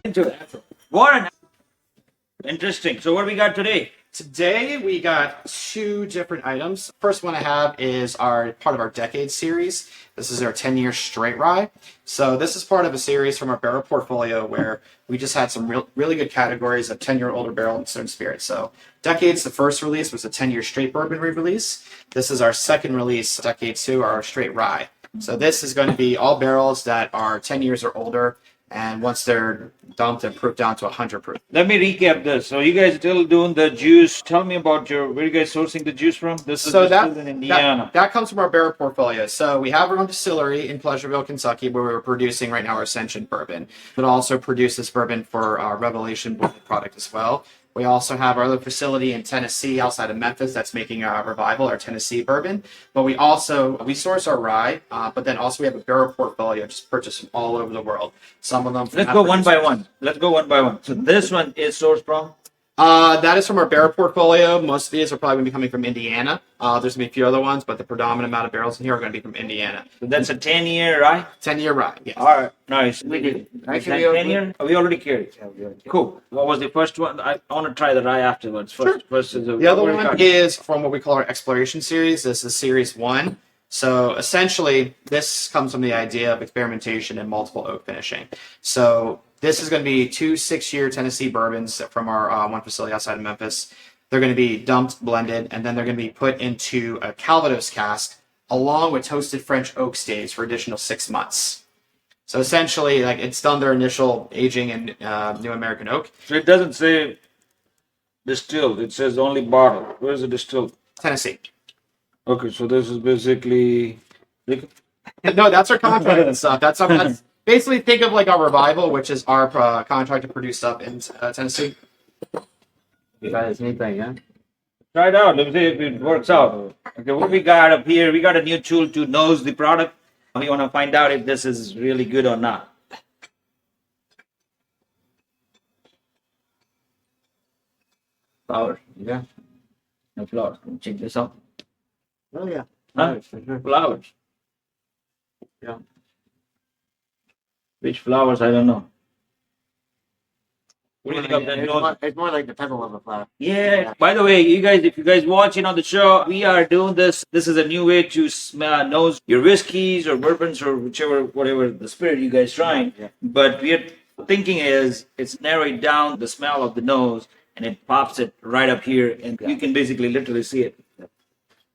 Into it. What an interesting. So what we got today? Today we got two different items. First one I have is our part of our decade series. This is our 10-year straight rye. So this is part of a series from our barrel portfolio where we just had some really good categories of 10-year older barrel and certain spirits. So Decades, the first release was a 10-year straight bourbon re-release. This is our second release, Decade 2, our straight rye. So this is going to be all barrels that are 10 years or older, and once they're dumped and proofed down to 100 proof. Let me recap this. So you guys still doing the juice? Tell me about where you guys sourcing the juice from? This is distilled in Indiana. That comes from our barrel portfolio. So we have our own distillery in Pleasureville, Kentucky, where we're producing right now our Ascension bourbon. But also produce this bourbon for our Revelation product as well. We also have our other facility in Tennessee outside of Memphis that's making a Revival, our Tennessee bourbon. But we source our rye, but then also we have a barrel portfolio just purchased from all over the world. Some of them. Let's go one by one. So this one is sourced from? That is from our barrel portfolio. Most of these are probably going to be coming from Indiana. There's going to be a few other ones, but the predominant amount of barrels in here are going to be from Indiana. So that's a 10-year rye? 10-year rye, yes. All right, nice. We did. Actually, 10-year? We already carried. Cool. What was the first one? I want to try the rye afterwards. First is the other one is from what we call our exploration series. This is series 1. So essentially, this comes from the idea of experimentation and multiple oak finishing. So this is going to be 2 6-year Tennessee bourbons from our one facility outside of Memphis. They're going to be dumped, blended, and then they're going to be put into a Calvados cask along with toasted French oak staves for additional 6 months. So essentially, like it's done their initial aging in New American oak. So it doesn't say distilled. It says only bottled. Where is it distilled? Tennessee. Okay, so this is basically. No, that's our contract and stuff. That's basically think of like our Revival, which is our contract to produce stuff in Tennessee. Try the same thing, yeah? Try it out. Let's see if it works out. Okay, what we got up here, we got a new tool to nose the product. We want to find out if this is really good or not. Flowers. Yeah. No flowers. Can you check this out? Oh, yeah. Huh? For sure. Flowers. Yeah. Which flowers? I don't know. What do you think of that nose? It's more like the petal of a flower. Yeah. By the way, if you guys watching on the show, we are doing this. This is a new way to smell, nose your whiskeys or bourbons or whatever the spirit you guys trying. Yeah. But we're thinking it's narrowing down the smell of the nose and it pops it right up here, and you can basically literally see it.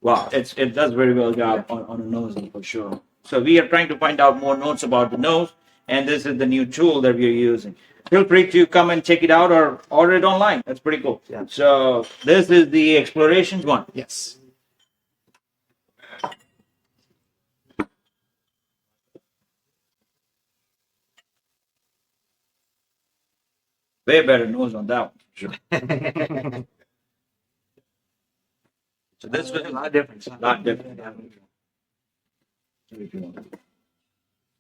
Wow, it does very well job on the nose for sure. So we are trying to find out more notes about the nose, and this is the new tool that we are using. Feel free to come and check it out or order it online. That's pretty cool. Yeah. So this is the exploration one. Yes. Way better nose on that one. Sure. So this was A lot different.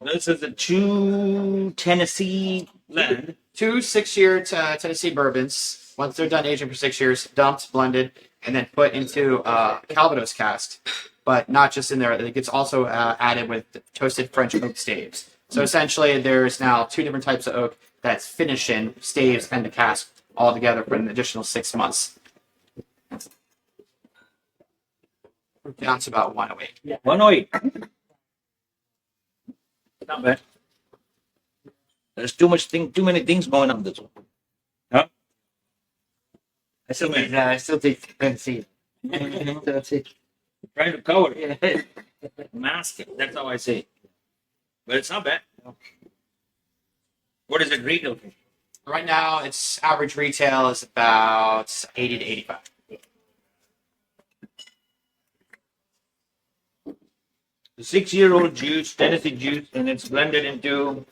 This is a 2 Tennessee blend. 2 6-year Tennessee bourbons. Once they're done aging for 6 years, dumped, blended, and then put into Calvados cask. But not just in there; it gets also added with toasted French oak staves. So essentially, there's now 2 different types of oak that's finishing staves and the cask all together for an additional 6 months. Down to about 108. 108. Not bad. There's too many things going on this one. Huh? I still take Tennessee. Trying to cover it. Mask it. That's how I say it. But it's not bad. What is it retail for? Right now, its average retail is about 80 to 85. The 6-year-old juice, Tennessee juice, and it's blended into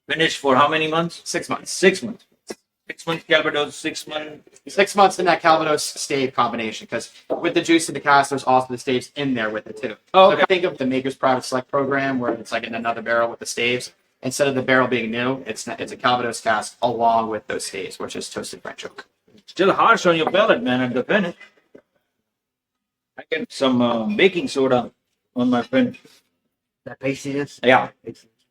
finished for how many months? 6 months. 6 months. 6 months Calvados, 6 months. 6 months in that Calvados stave combination, because with the juice in the cask, there's also the staves in there with it too. Oh, So think of the Maker's Private Select program where it's like in another barrel with the staves. Instead of the barrel being new, it's a Calvados cask along with those staves, which is toasted French oak. Still harsh on your palate, man, at the finish. I get some baking soda on my finish. That pastiness. Yeah.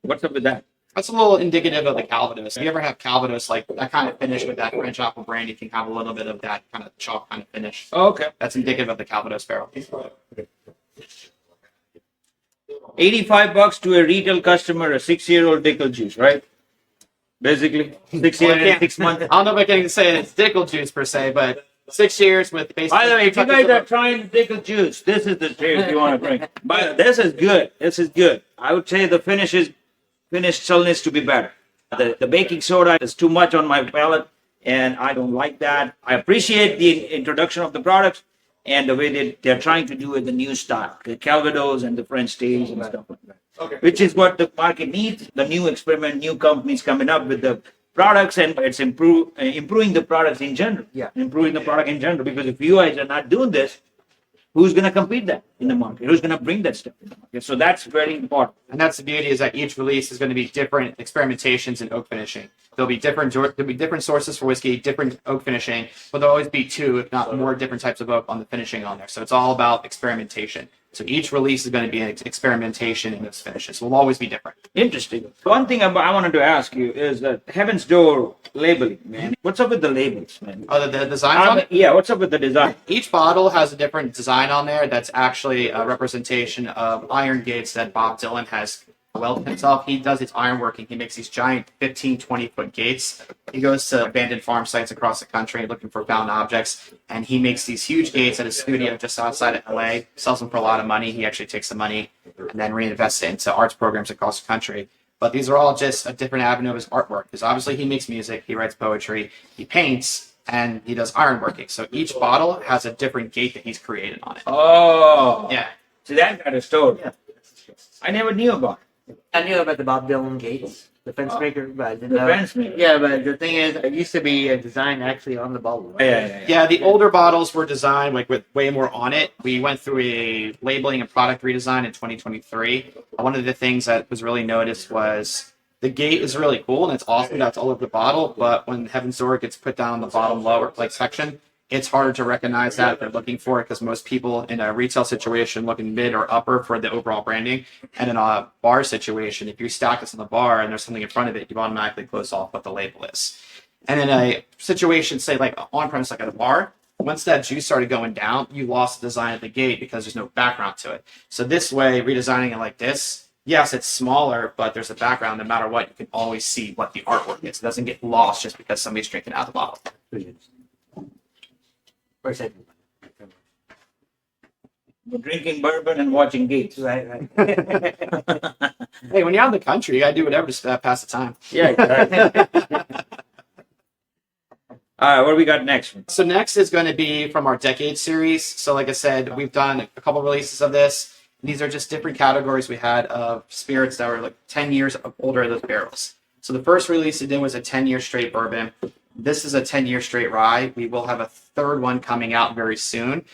What's up with that? That's a little indicative of the Calvados. If you ever have Calvados, like that kind of finish with that French apple brandy can have a little bit of that kind of chalk kind of finish. Oh, okay. That's indicative of the Calvados barrel. $85 to a retail customer, a 6-year-old Dickel juice, right? Basically, 6 Well, I years and can't- 6 months. I don't know if I can say it's Dickel juice per se, but 6 years with basically. By the way, if you guys are trying Dickel juice, this is the juice you want to drink. But this is good. This is good. I would say the finish still needs to be better. The baking soda is too much on my palate, and I don't like that. I appreciate the introduction of the products and the way they're trying to do it, the new style, the Calvados and the French stays and stuff like that. Okay. Which is what the market needs. The new experiment, new companies coming up with the products, and it's improving the products in general. Yeah. Improving the product in general. Because if you guys are not doing this, who's going to compete that in the market? Who's going to bring that stuff in the market? So that's very important. And that's the beauty is that each release is going to be different experimentations in oak finishing. There'll be different sources for whiskey, different oak finishing, but there'll always be 2, if not more, different types of oak on the finishing on there. So it's all about experimentation. So each release is going to be an experimentation in those finishes. Will always be different. Interesting. One thing I wanted to ask you is that Heaven's Door labeling, man. What's up with the labels, man? Oh, the designs on it? Yeah, what's up with the design? Each bottle has a different design on there that's actually a representation of iron gates that Bob Dylan has welded himself. He does his ironworking. He makes these giant 15, 20-foot gates. He goes to abandoned farm sites across the country looking for found objects, and he makes these huge gates at his studio just outside of LA, sells them for a lot of money. He actually takes the money and then reinvests it into arts programs across the country. But these are all just a different avenue of his artwork, because obviously he makes music, he writes poetry, he paints, and he does ironworking. So each bottle has a different gate that he's created on it. Oh. Yeah. So that got a story. Yeah. I never knew about it. I knew about the Bob Dylan gates, the fence maker, but I didn't The know. fence maker. Yeah, but the thing is, it used to be a design actually on the bottle. Right? Yeah. Yeah, the older bottles were designed like with way more on it. We went through a labeling and product redesign in 2023. One of the things that was really noticed was the gate is really cool and it's awesome. That's all over the bottle. But when Heaven's Door gets put down in the bottom lower like section, it's harder to recognize that if they're looking for it, because most people in a retail situation look in mid or upper for the overall branding. And in a bar situation, if you stack this in the bar and there's something in front of it, you automatically close off what the label is. And in a situation, say like on premise, like at a bar, once that juice started going down, you lost the design of the gate because there's no background to it. So this way, redesigning it like this, yes, it's smaller, but there's a background. No matter what, you can always see what the artwork is. It doesn't get lost just because somebody's drinking out of the bottle. Or second. We're drinking bourbon and watching gates. Right. Hey, when you're out in the country, you gotta do whatever to pass the time. Yeah, exactly. All right, what do we got next? So next is going to be from our Decade series. So like I said, we've done a couple releases of this. These are just different categories we had of spirits that were like 10 years older than those barrels. So the first release we did was a 10-year straight bourbon. This is a 10-year straight rye. We will have a third one coming out very soon,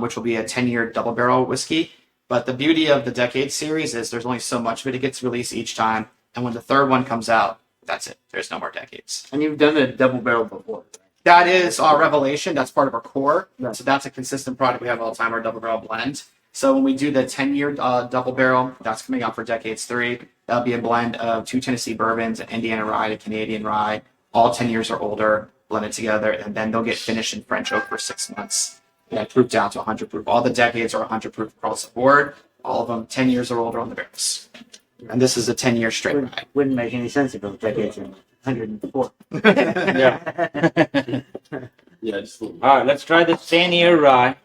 which will be a 10-year double barrel whiskey. But the beauty of the Decade series is there's only so much of it. It gets released each time. And when the third one comes out, that's it. There's no more Decades. And you've done a double barrel before. Right? That is our Revelation. That's part of our core. Right. So that's a consistent product we have all the time, our double barrel blend. So when we do the 10-year double barrel, that's coming out for Decades 3. That'll be a blend of 2 Tennessee bourbons, an Indiana rye, a Canadian rye, all 10 years or older, blended together, and then they'll get finished in French oak for 6 months. And proof down to 100 proof. All the Decades are 100 proof across the board. All of them 10 years or older on the barrels. And this is a 10-year straight rye. Wouldn't make any sense if it was decades in 104. Yeah. Yeah, just a little. All right, let's try this 10-year rye.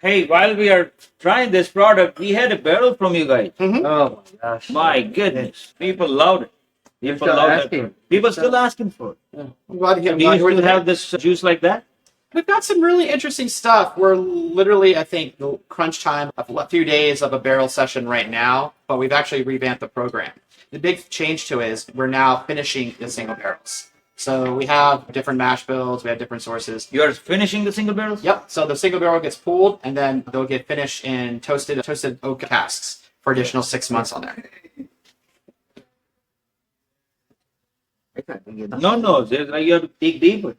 Hey, while we are trying this product, we had a barrel from you guys. Oh my gosh. My goodness, people loved it. People still love asking. it. People still asking for it. I'm glad to hear Do you still have this juice like that? We've got some really interesting stuff. We're literally, I think, the crunch time of a few days of a barrel session right now, but we've actually revamped the program. The big change to it is we're now finishing the single barrels. So we have different mash bills, we have different sources. You're finishing the single barrels? Yep. So the single barrel gets pulled, and then they'll get finished in toasted oak casks for additional 6 months on there. No, you have to dig deeper.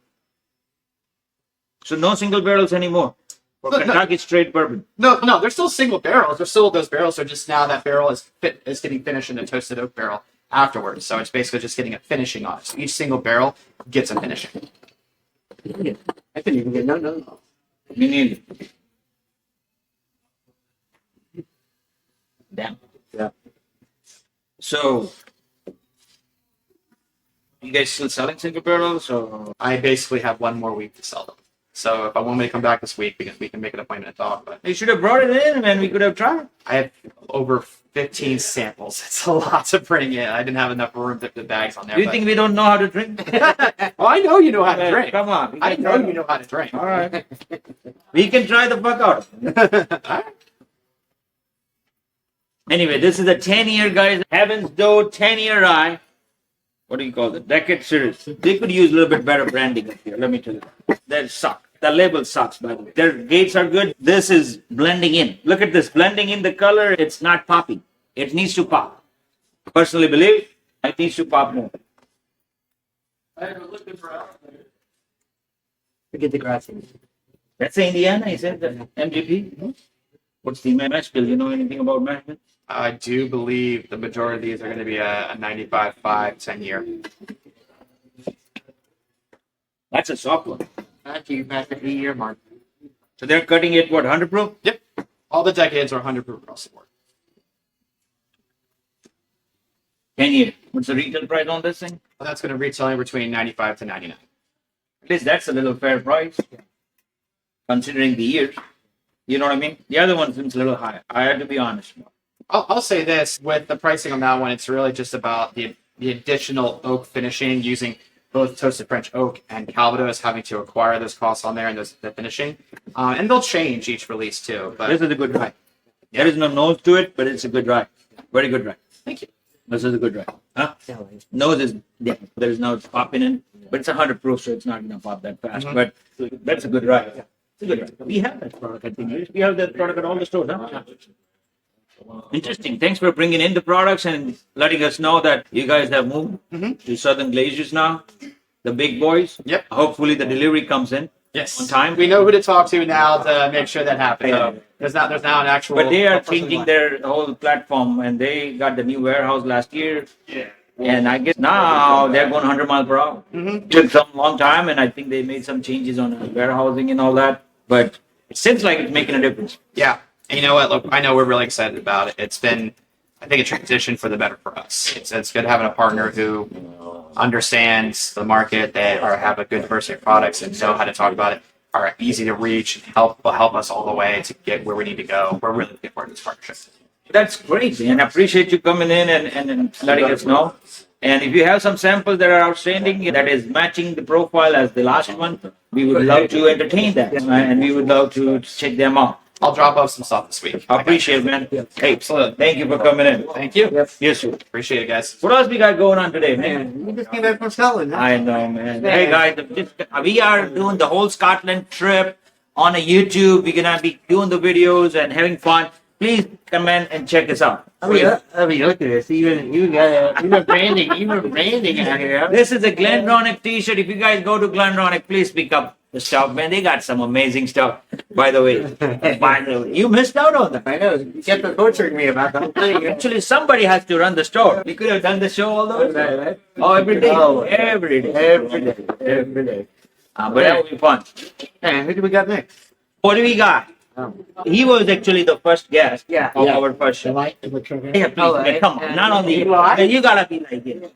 So no single barrels anymore. For No, no. Kentucky straight bourbon. No, they're still single barrels. They're still those barrels. So just now that barrel is getting finished in a toasted oak barrel. afterwards. So it's basically just getting a finishing on it. So each single barrel gets a finishing. I couldn't even get no. Me neither. Damn. Yeah. So, you guys still selling single barrels? Or I basically have one more week to sell them. So if I want me to come back this week, we can make an appointment to talk. But you should have brought it in, and we could have tried. I have over 15 samples. It's a lot to bring in. I didn't have enough room to put the bags on there. Do you think we don't know how to drink? Oh, I know you know how to drink. Come on. I know you know how to drink. All right. We can try the fuck out. Anyway, this is a 10-year, guys. Heaven's Door 10-year rye. What do you call it? Decade series. They could use a little bit better branding up here. Let me tell you. They suck. The label sucks, by the way. Their gates are good. This is blending in. Look at this. Blending in the color. It's not popping. It needs to pop. Personally believe it needs to pop more. Forget the grass. That's Indiana, is it? The MGP? What's the mash bill? You know anything about mash bill? I do believe the majority of these are going to be a 95.5 10-year. That's a soft one. After you pass the 3-year mark. So they're cutting it, what, 100 proof? Yep. All the decades are 100 proof across the board. 10 years. What's the retail price on this thing? Well, that's going to retail between 95 to 99. At least that's a little fair price, considering the years. You know what I mean? The other one seems a little high. I have to be honest. I'll say this, with the pricing on that one, it's really just about the additional oak finishing using both toasted French oak and Calvados, having to acquire those costs on there and the finishing. And they'll change each release too. But This is a good rye. There is no nose to it, but it's a good rye. Very good rye. thank you. This is a good rye. Huh? Nose is, yeah, there is no popping in, but it's 100 proof, so it's not going to pop that fast. But that's a good rye. It's a good rye. We have that product, I think. We have that product at all the stores, huh? Interesting. Thanks for bringing in the products and letting us know that you guys have moved to Southern Glaciers now. The big boys. Yep. Hopefully the delivery comes in Yes. on time. We know who to talk to now to make sure that happens. Yeah. So there's now an actual. But they are person changing line. their whole platform, and they got the new warehouse last year. Yeah. And I guess now they're going 100 miles per hour. Took some long time, and I think they made some changes on warehousing and all that. But it seems like it's making a difference. Yeah. And you know what? Look, I know we're really excited about it. It's been, I think, a transition for the better for us. It's good having a partner who understands the market, that have a good diversity of products and know how to talk about it, are easy to reach, and will help us all the way to get where we need to go. We're really looking forward to this partnership. That's great, man. I appreciate you coming in and letting us know. And if you have some samples that are outstanding, that is matching the profile as the last one, we would love to entertain that. And we would love to check them out. I'll drop off some stuff this week. I appreciate it, man. Hey, Absolutely. thank you for coming in. Thank you. Yes, sir. Appreciate it, guys. What else we got going on today, man? Man, you just came back from selling. Huh? I know, man. Hey, guys, we are doing the whole Scotland trip on a YouTube. We're going to be doing the videos and having fun. Please come in and check us out. I mean, look at this. Even branding out here. This is a Glenronic t-shirt. If you guys go to Glenronic, please pick up the stuff, man. They got some amazing stuff, by the way. You missed out on that. I know. You kept on torturing me about the whole thing. Actually, somebody has to run the store. We could have done the show all the way. Right? Oh, every day. Oh, Every day. Every day. But that will be fun. And who do we got next? What do we got? He was actually the first guest Yeah. of our first show. Am Yeah, please, man, come on. Not on the. You gotta be like it.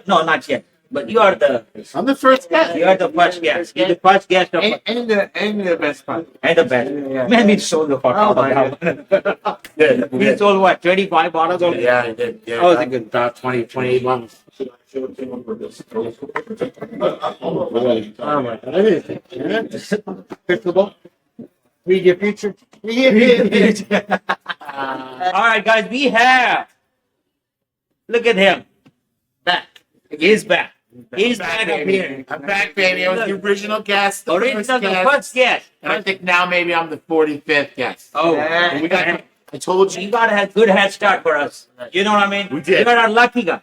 No, not yet. But you are the. I'm the first guest. You are the first guest. You're the first guest of. And the best part. And the best. Yeah. Man, we sold the fuck out Oh, of that. Good. We sold what? 25 bottles already? Yeah, I did. Yeah, How was it good? About 28 months. Oh my God. Crystal ball? Read your future. All right, guys, we have. Look at him. Back. He's back. He's back up here. I'm back, baby. I was the original guest. The Original, the guest. first guest. And I think now maybe I'm the 45th guest. Oh, Yeah. We got. I told you you. got a good head start for us. You know what I mean? We did. You're our lucky guy.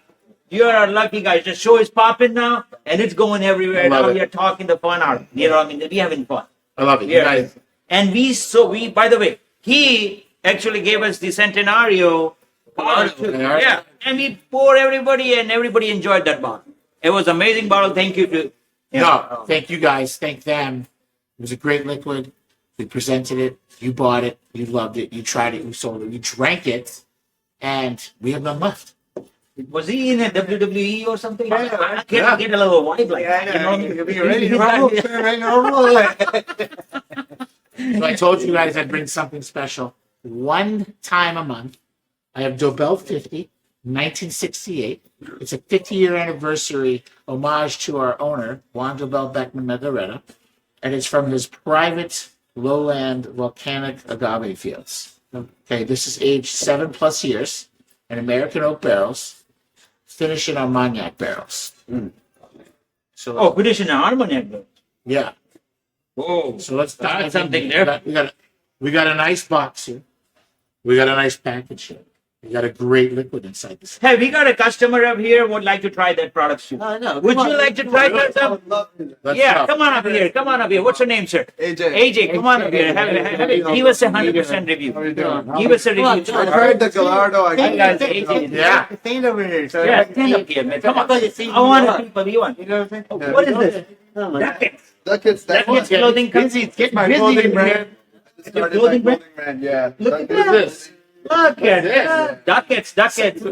You're our lucky guy. The show is popping now, and it's going everywhere. I love Now it. we are talking the fun out. You know what I mean? We're having fun. I love it. You Yeah. guys. And by the way, he actually gave us the Centenario part. Centenario. Yeah. and we pour everybody, and everybody enjoyed that bottle. It was amazing bottle. Thank you to. No, thank you guys. Thank them. It was a great liquid. We presented it. You bought it. You loved it. You tried it. You sold it. You drank it. And we have none left. Was he in a WWE or something? Yeah, I can't get a little vibe like that. You know? You'll be ready to rumble. Ready to rumble. So I told you guys I'd bring something special. One time a month, I have Dobell 50, 1968. It's a 50-year anniversary homage to our owner, Juan Dobell Beckman Margareta. And it's from his private lowland volcanic agave fields. Okay, this is aged 7+ years in American oak barrels, finished in Armagnac barrels. So Oh, British in Armagnac. yeah. Whoa. So let's dive in. Something there. We got a nice box here. We got a nice package here. We got a great liquid inside this. Hey, we got a customer up here who would like to try that product too. No. Would you like to try that? Let's Yeah, go. come on up here. Come on up here. What's your name, sir? AJ. AJ, come on up here. Give us a 100% review. Give us a review. I tried the Gallardo. I Hey, guys, AJ. Yeah. Stand over here. So Yeah, stand up here, man. Come on. I want people. You want? You know what I'm saying? What is this? Oh my God. Duckets. Duckets. That Duckets one. clothing company. It's getting My busy clothing in brand. here. Started my clothing brand? brand. Yeah. Look at Duckets. This. Look at This. that. Duckets.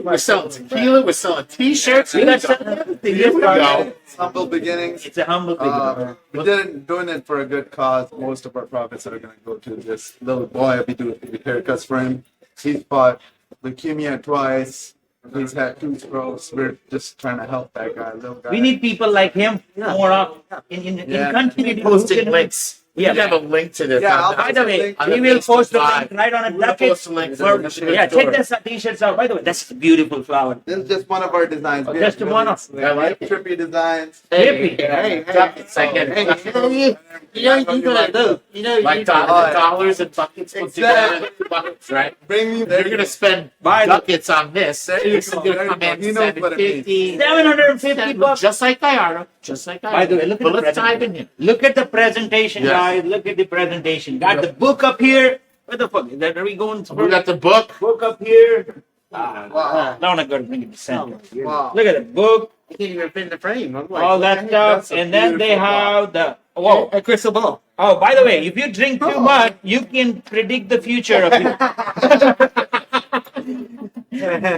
We're selling tequila. We're selling T-shirts. We got some everything. Here we go. Humble beginnings. It's a humble beginning. We didn't doing it for a good cause. Most of our profits are going to go to this little boy. We do haircuts for him. He's fought leukemia twice. He's had 2 strokes. We're just trying to help that guy, little guy. We need people like him more of in Yeah. country. Posting links. Yeah. We have a link to this. Yeah, on I'll the- By the way, On we the will Facebook post the Live. link right on a We're gonna ducket. post the link For- in the yeah, store. check this t-shirts out. By the way, that's a beautiful flower. This is just one of our designs. Oh, We just have one of- really I like it. trippy designs. Hippie. Hey, Duckets, I get it. you gotta do. You know, Like you gotta dollars and buckets put together. Buckets, right? Bring me You're gonna spend Buy the- ducats on this. There you This is go. gonna There you come go. in He knows what it means. 750. 750 bucks. Just like Gallardo. Just like Gallardo. By the way, look at But the let's dive in presentation. here. Look at the presentation, Yes. guys. Look at the presentation. Got the book up here. Where the fuck? Are we going? We got the book. book up here. Wow. Now I'm gonna bring it to center. Wow. Look at the book, I can't even fit in the frame. I'm like, all that stuff, That's a and then they beautiful have the whoa. a crystal ball. Oh, by the way, if you drink too much, you can predict the future of you.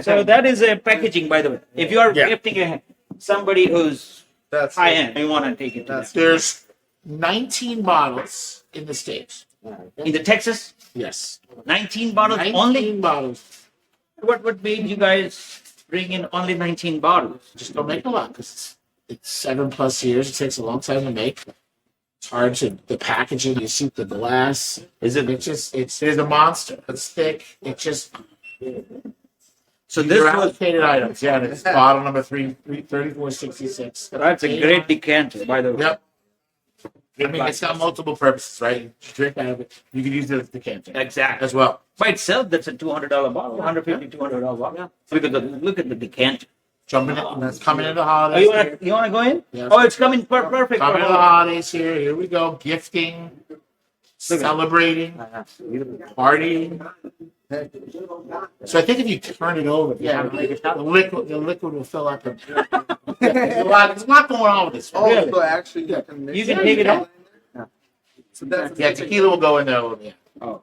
So that is a packaging, by the way. If you are Yeah. gifting somebody who's That's high end, you want to take it to That's them. There's 19 bottles in the States. In the Texas, Yes. 19 bottles 19 only. bottles. What made you guys bring in only 19 bottles? Just don't make a lot because it's 7+ years. It takes a long time to make. It's hard to the packaging. You see the glass. Is it? It's a monster. It's thick. It's just So these this are was. allocated items. Yeah, it's bottle number 3466. That's a great decanter, by the way. Yep. I mean, it's got multiple purposes, right? You drink out of it. You can use it as a decanter Exactly. as well. By itself, that's a $200 bottle, $150, $200 bottle. Look at the decanter. Jumping in, it's coming into the Oh, holidays. you wanna go in? Yes. Oh, it's coming perfect. Coming into the holidays here. Here we go. Gifting, celebrating, partying. So I think if you turn it over, Yeah, the liquid will fill up. There's a lot going on with this. Oh, Really? so actually you can mix You can it. take it out? So that's Yeah, tequila will go in there a little bit.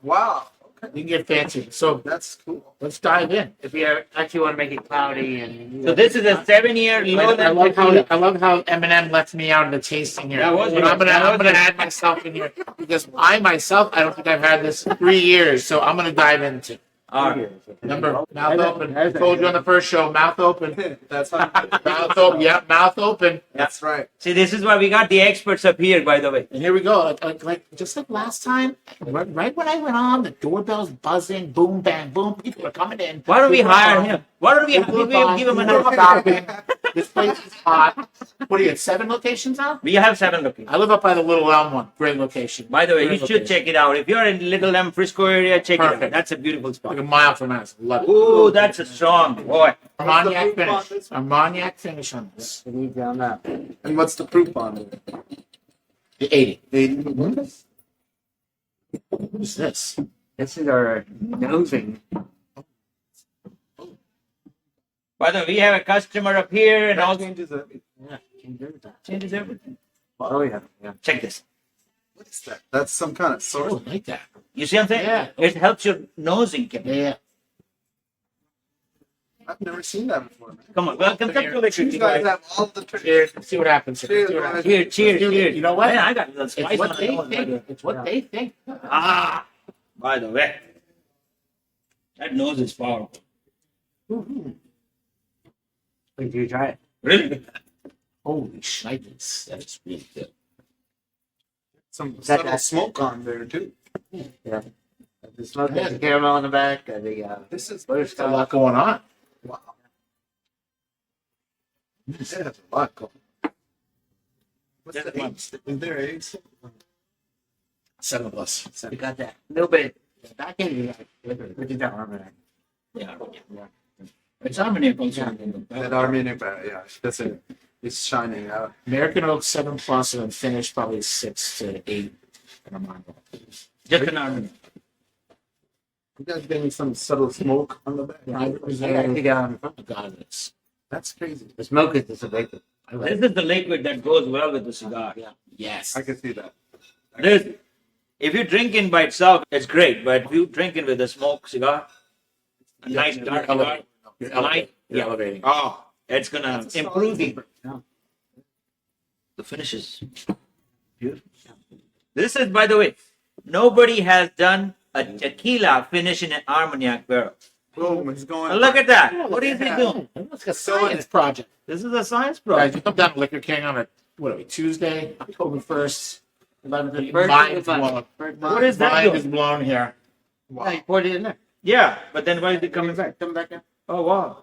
wow. You can get fancy. So That's cool. let's dive in. If you actually want to make it cloudy and. So this is a 7-year low I love how Eminem left me out of the tasting here. That was But good. I'm gonna add myself in here because I myself I don't think I've had this in 3 years, so I'm gonna dive into. All right. Remember, mouth open. I told you on the first show, mouth open. That's how Mouth open. Yep, mouth open. that's right. See, this is why we got the experts up here, by the way. And here we go. Like just like last time, right when I went on, the doorbell's buzzing, boom, bang, boom. People are coming in. Why don't we People are hire on. him? Why don't we People are on. give him People are another shopping. This place is hot. What do you have? 7 locations now? We have 7 locations. I live up by the Little Elm one. Great location. By the way, you Great should location. check it out. If you're in Little M Frisco area, check it out. Perfect. That's a beautiful Like spot. a mile from us. Love it. Ooh, that's a strong boy. Armagnac proof on finish. this? Armagnac finish on this. Down that. And what's the proof on it? The 80. 80. What's this? This is our nosing. By the way, we have a customer up here and That all changes everything. Yeah, can do that. changes everything. Oh yeah, yeah. Check this. What is that? That's some kind of I source. don't like that. You see what I'm saying? Yeah. It helps your nosing. Yeah. I've never seen that before, man. Come on, welcome to You Liquid. guys have all the tricks. Cheers. Let's see what happens. Here. Cheers, See what man. happens. Cheers, cheers, cheers. You know what? Man, I got the It's spice what on they my nose. think. It's what they think. Ah, by the way, that nose is powerful. Wait, do you try it? Really? Holy shnikes. That is really good. Some that subtle that- smoke on there too. Yeah. The smoke, the caramel in the back, the This is There's a lot going on. wow. It has a lot going. What's Just the one. age? Is there age? 7 plus. you got that little bit back in you with the arm in it. Yeah. It's Armenian also. That Armenian, yeah, that's it. It's shining out. American Oak 7 plus and finished probably 6 to 8. And I'm on Just an Armenian. You guys getting some subtle smoke on the back. Private I reserve. think God, it's. That's crazy. the smoke is just a vapor. I like This it. is the liquid that goes well with the cigar. Yes. I can see that. This, if you drink it by itself, it's great. But if you drink it with a smoke cigar, a nice You're dark cigar, elevating. You're elevating. light, You're yeah. elevating. Oh, it's gonna That's a improve solid the. The finish is beautiful. This is, by the way, nobody has done a tequila finish in an Armagnac barrel. Boom, it's going. Now look at that. What is he doing? It's like a science project. This is a science Guys, project. you come down to Liquor King on a what are we, Tuesday, October 1st. First Mind of the month. blown. First What is that Mind is doing? blown here. Yeah, you poured it in there. Yeah, but then why is it coming back? Coming back in. Oh wow.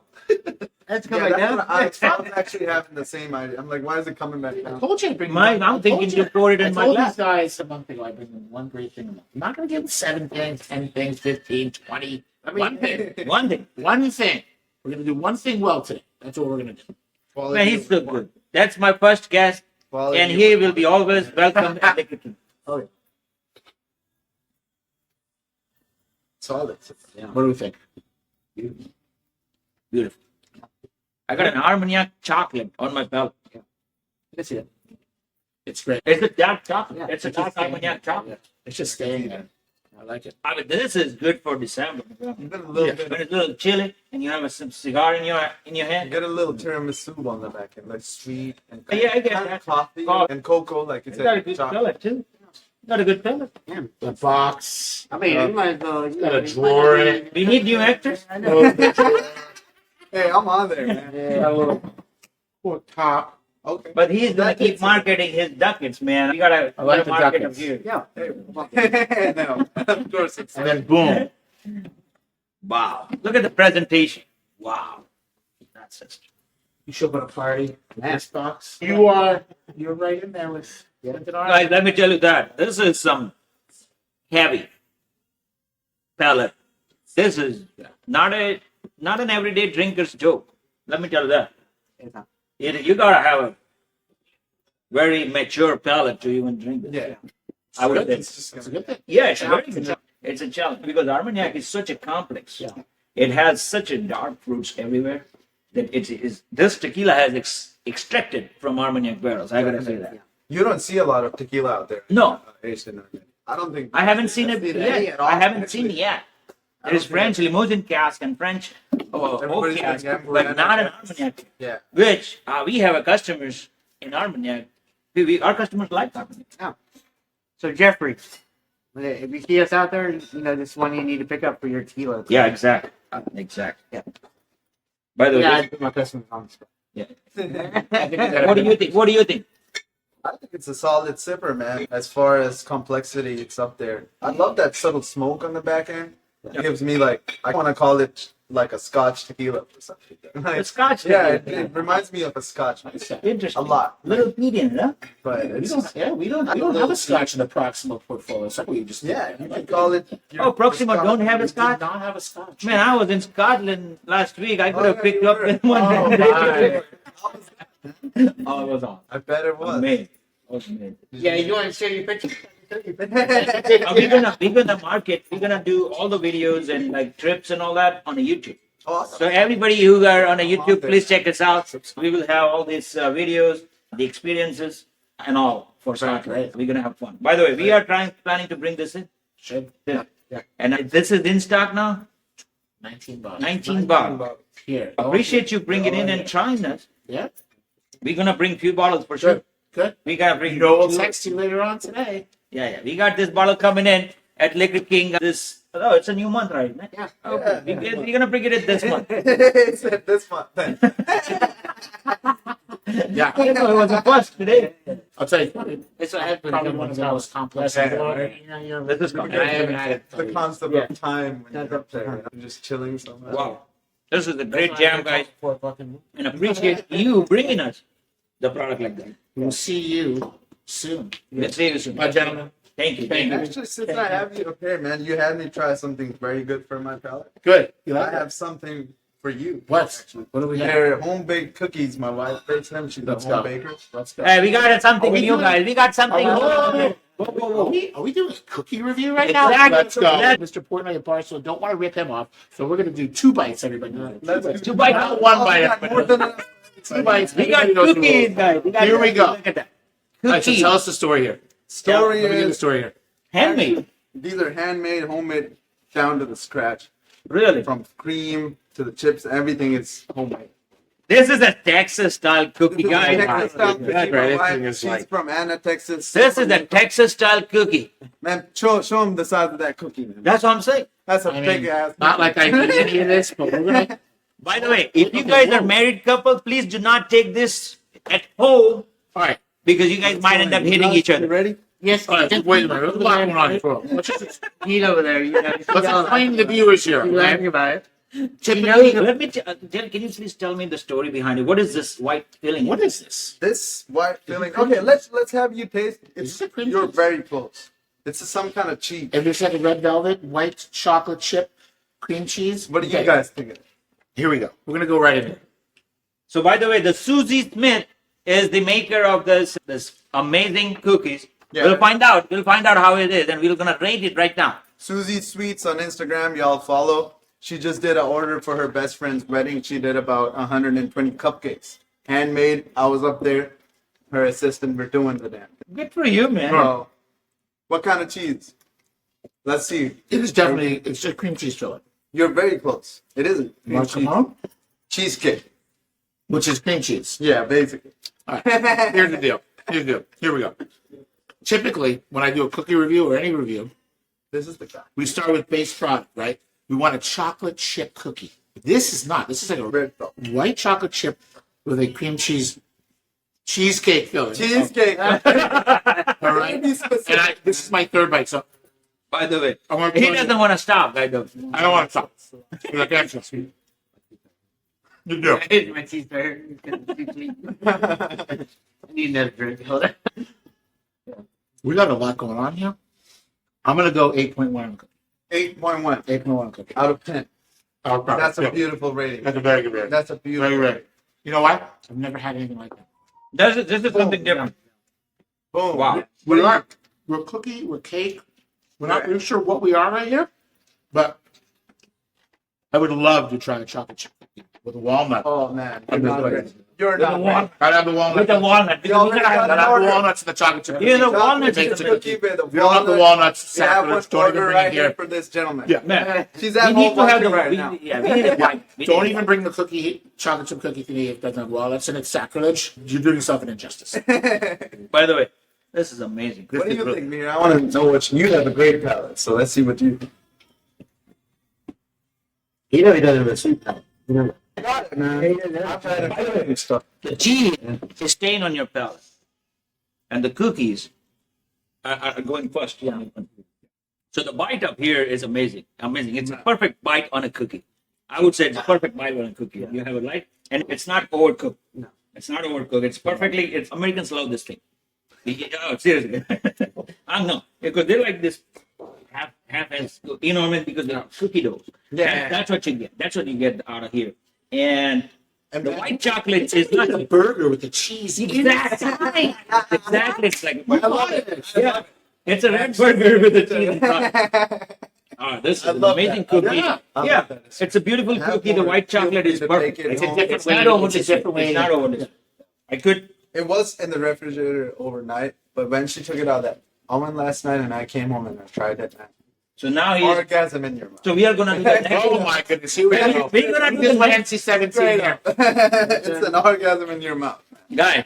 That's Yeah, coming back down. that's what I was actually having the same idea. I'm like, why is it coming back I down? told you to bring Mike, I'm thinking to pour it in my I told glass. these guys a month ago I bring them one great thing a month. I'm not going to give them 7 things, 10 things, 15, 20. One thing. One thing. One thing. We're going to do one thing well today. That's what we're going to do. Quality Man, he's of so one. good. That's my first guest, Quality and of he one. will be always welcome at Liquor King. solid. What do we think? Beautiful. I got an Armagnac chocolate on my belt. Let's see it. It's great. It's a dark chocolate. Yeah, It's a it's dark just Armagnac chocolate. It's just staying there. I like it. I mean, this is good for December. You get a little When bit. it's a little chilly and you have some cigar in your You hand. get a little tiramisu on the back end, like sweet and Yeah, I get kind of that. coffee Coffee. and cocoa, like you It's got a said. good chocolate. pellet too. Got a good pellet. The box. I mean, you might as well. You got a might- drawer in it. We need new actors. I know. Hey, I'm on there, man. Got a little pork top. Okay. But he's gonna That keep is- marketing his ducats, man. We gotta I like the market him ducats. here. Yeah. Hey, no, of course it's. And then boom. Wow. Look at the presentation. Wow. That's just You show up at a party with Man. this box. You're right in there with. guys, let me tell you that. This is some heavy pellet. This is not an everyday drinker's joke. Let me tell you that. It's not. You gotta have a very mature palate to even drink this. Yeah. I would It's think. just It's a gonna- good thing. Yeah, it's a very good challenge. It's a challenge because Armagnac is such a complex. Yeah. It has such a dark fruits everywhere that it is. This tequila has extracted from Armagnac barrels. I gotta say that. You don't see a lot of tequila out there. No, Aged in Armenia. I don't think. I haven't seen it I've any yet. at all, I haven't actually. seen it yet. I There's don't French limousine cask and French oak Everybody's cask, like, but not an Armagnac. Yeah. Which we have a customers in Armagnac. Our customers like Armagnac. So Jeffrey, if you see us out there, you know this one you need to pick up for your tequila. Yeah, exactly. Exactly. Yeah. By the way, Yeah, I put my customers on the spot. what do you think? What do you think? I think it's a solid sipper, man. As far as complexity, it's up there. I love that subtle smoke on the back end. It gives me like, I want to call it like a Scotch tequila or something. Like, The Scotch. yeah, tequila. it reminds me of a Scotch. Interesting. A lot. Little peat in it, huh? But We it's don't, just, yeah, we don't have a scotch in the Proxima portfolio. So we just yeah, you can call it. Oh, Proxima don't have a We Scotch? did not have a scotch. Man, I was in Scotland last week. I could have yeah, picked you up were. one. Oh, my. Oh, it was on. I bet it was. Amazing. Amazing. Yeah, you want to share your picture? We're gonna market. We're gonna do all the videos and like trips and all that on a YouTube. Awesome. So everybody who are on a YouTube, there. please check us out. We will have all these videos, the experiences, and all for Star Trek. We're gonna have fun. By the way, we are planning to bring this in. Should. Yeah. And this is in stock now. 19 bucks. 19 bucks. Here. Appreciate you bringing in and trying us. Yeah. We're gonna bring a few bottles for sure. Good. We gotta bring. You know, we'll text you later on today. Yeah. We got this bottle coming in at Liquor King. Oh, it's a new month, right? Yeah. Okay. We're gonna bring it in this month. It said this one. Yeah. It was a first today. I'll tell you, it's probably one of the most complex. You know, you're, This is I haven't had it. The concept of time when you're up there. I'm just chilling somewhere. Wow. This is a great jam, guys. fucking. And appreciate you bringing us the product like that. We'll see you soon. Let's see you soon. Bye, gentlemen. Thank you. Thank you. Actually, since I have you up here, man, you had me try something very good for my palate. Good. You I like it? have something for you. What? What do we have? They're home baked cookies. My wife bakes them. She's Let's a home go. baker. Let's go. Hey, we got something Are we new, doing- guys. We got something. Are we doing a cookie review right now? Exactly. Let's go. Mr. Portnoy at Barstool, don't want to rip him off, so we're going to do 2 bites, everybody. Let's do 2 bites. Not 1 bite, Got more everybody. than enough. 2 bites. We got Everybody goes cookies, through. guys. Here we go. Look at that. All right, so Cookies. tell us the story here. Story Let me get the is story here. Handmade. these are handmade, homemade, down to the scratch. Really. From cream to the chips, everything is homemade. This is a Texas style cookie, guys. Texas style goodness. cookie. Right, My this wife, thing is she's like- from Anna, Texas. This is a Texas style cookie. Man, show him the size of that cookie, man. That's what I'm saying. That's a I big mean, ass. not like I did any of this, but we're going to. By the way, if you guys are married couple, please do not take this at home All right. because you guys might end up hitting each You other. ready? Yes. All right, just wait a minute. There's a lot going on here. Let's just Eat over there. You know, let's explain to the viewers here. You're Okay? laughing about it. Typically, let me Jen, can you please tell me the story behind it? What is this white filling? What is this? This white filling. Okay, let's have you taste. Is this a cream You're cheese? very close. It's some kind of cheese. And this like a red velvet, white chocolate chip, cream cheese. What do you Okay, guys think of it? Here we go. We're gonna go right in there. So, by the way, the Susie Smith is the maker of this amazing cookies. Yeah. We'll find out. We'll find out how it is, and we're gonna rate it right now. Susie Sweets on Instagram, y'all follow. She just did an order for her best friend's wedding. She did about 120 cupcakes. Handmade. I was up there. Her assistant were doing the damn thing. Good for you, man. So, what kind of cheese? Let's see. It is definitely it's just cream cheese filling. You're very close. It isn't. Cream cheese. Marshmallow, Cheesecake. which is cream cheese. Yeah, basically. All right. Here's the deal. Here's the deal. Here we go. Typically, when I do a cookie review or any review, This is the guy. we start with base product, right? We want a chocolate chip cookie. This is not. This is like a Red velvet. white chocolate chip with a cream cheese cheesecake filling. Cheesecake. All right. Be specific. And this is my 3rd bite, so By the way, I want to. he doesn't want to stop, guys. Though. I don't want to stop. You're like, that's just sweet. You do. My teeth are too sweet. I need another drink. Hold on. We got a lot going on here. I'm gonna go 8.1 on the cookie. 8.1 8.1 on the cookie. out of 10. Oh, That's a beautiful rating. That's a very good rating. That's a beautiful Very rating. rare. You know what? I've never had anything like that. This is something different. Boom. Wow. We're cookie, we're cake. We're not really sure what we are right here, but I would love to try a chocolate chip cookie with a walnut. Oh, man. I'm You're not not ready. ready. You're With the not walnut. ready. I'd have the walnut. With the walnut. You already got I'd an have order. the walnuts in the chocolate chip cookie. You know, Chocolate walnuts chip is the cookie with a If you don't have the walnuts, You have one sacrilege. Don't even order bring right it here here. for this gentleman. Yeah. Man, She's we at need home to have the watching right we, now. yeah, we need a white. We Don't need- even bring the cookie, chocolate chip cookie thingy if it doesn't have walnuts and it's sacrilege. You're doing yourself an injustice. By the way, this is amazing. What do you think, Mihir? I want to know what you have a great palate, so let's see what you think. He know he doesn't have a sweet palate. Got it, man. I've had it. Stuff. The cheese is staying on your palate, and the cookies are going first. Yeah. So the bite up here is amazing. Amazing. It's a perfect bite on a cookie. I would say it's a perfect bite on a cookie. You have it light, and it's not overcooked. No, it's not overcooked. It's perfectly. It's Americans love this thing. Oh, seriously. I know because they like this half as you know what I mean because they're cookie doughs. Yeah. That's what you get. That's what you get out of here. And the then- white chocolate is It's like not a burger with the cheese. exactly. Exactly. It's like I love it. yeah. It's a red burger with a cheese. On top. This is I an love amazing that. cookie. Yeah. I Yeah, love that. it's a beautiful Have cookie. The more. white chocolate Feel is free to perfect. take it It's home. not It's a over different way. It's not over this. I could. It was in the refrigerator overnight, but when she took it out of that oven last night and I came home and I tried it, man. So now he's. Orgasm in your mouth. So we are gonna do that next. Oh my goodness, here we go. We're gonna do This the one next NC-17 Straight here. up. It's an orgasm in your mouth. guy.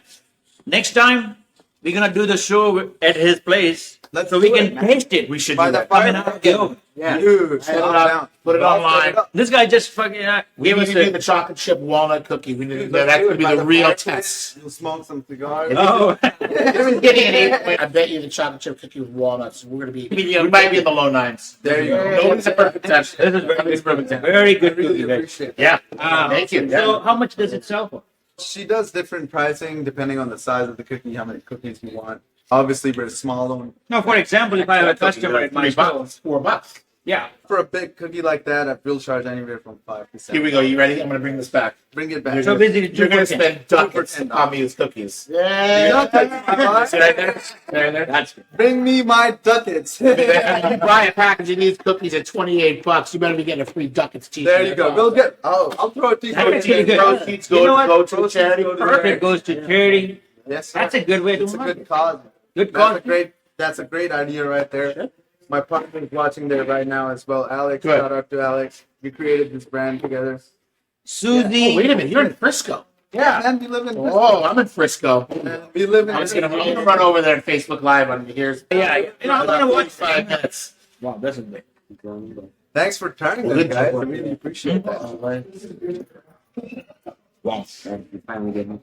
Next time we're gonna do the show at his place, Let's so we do can it, man. taste it. We should By do the that. Coming fire. out of the oven. Yeah. Dude, Put it slow up, down. put it online. This guy just fucking. We gave need us to do a. the chocolate chip walnut cookie. We need to do Let's that. do Could it be by the real fireplace. test. You'll smoke some cigars. Oh, This is getting an 8. I bet you the chocolate chip cookie with walnuts. We're gonna be. We might be in the low 9s. There you go. No, it's a perfect test. this is It's perfect test. very good I really cookie, guys. appreciate it. Yeah. Ah, Thank you. So how much does it sell for? She does different pricing depending on the size of the cookie, how many cookies you want. Obviously, for a small one, No, for example, if I have a customer at my store, $4. yeah, for a big cookie like that, we'll charge anywhere from 5 to 7. Here we go. You ready? I'm gonna bring this back. Bring it back. so basically You're gonna 2%. spend ducats on these cookies. Yeah. See right there? Right there? That's good. Bring me my ducats. If you buy a package of these cookies at $28, you better be getting a free ducats t-shirt. There you go. We'll get. Oh, I'll throw it to you. That's really good. Proceeds You know go, what? go to charity. Perfect goes to charity. Yes, sir. That's a good way to It's a market. good cause. Good That's a cause. great. That's a great idea right there. My partner's watching there right now as well. Alex, Good. shout out to Alex. We created this brand together. Susie. Oh, wait a minute. You're in Frisco. Yeah, and we live in. Oh, I'm in Frisco. And we live in. I'm gonna run over there and Facebook Live on Here's. Yeah, you know, I'm gonna watch 5 minutes. Wow, that's a big. Thanks for turning Well, them, good guys. I job. really appreciate that. Wow. You finally get me.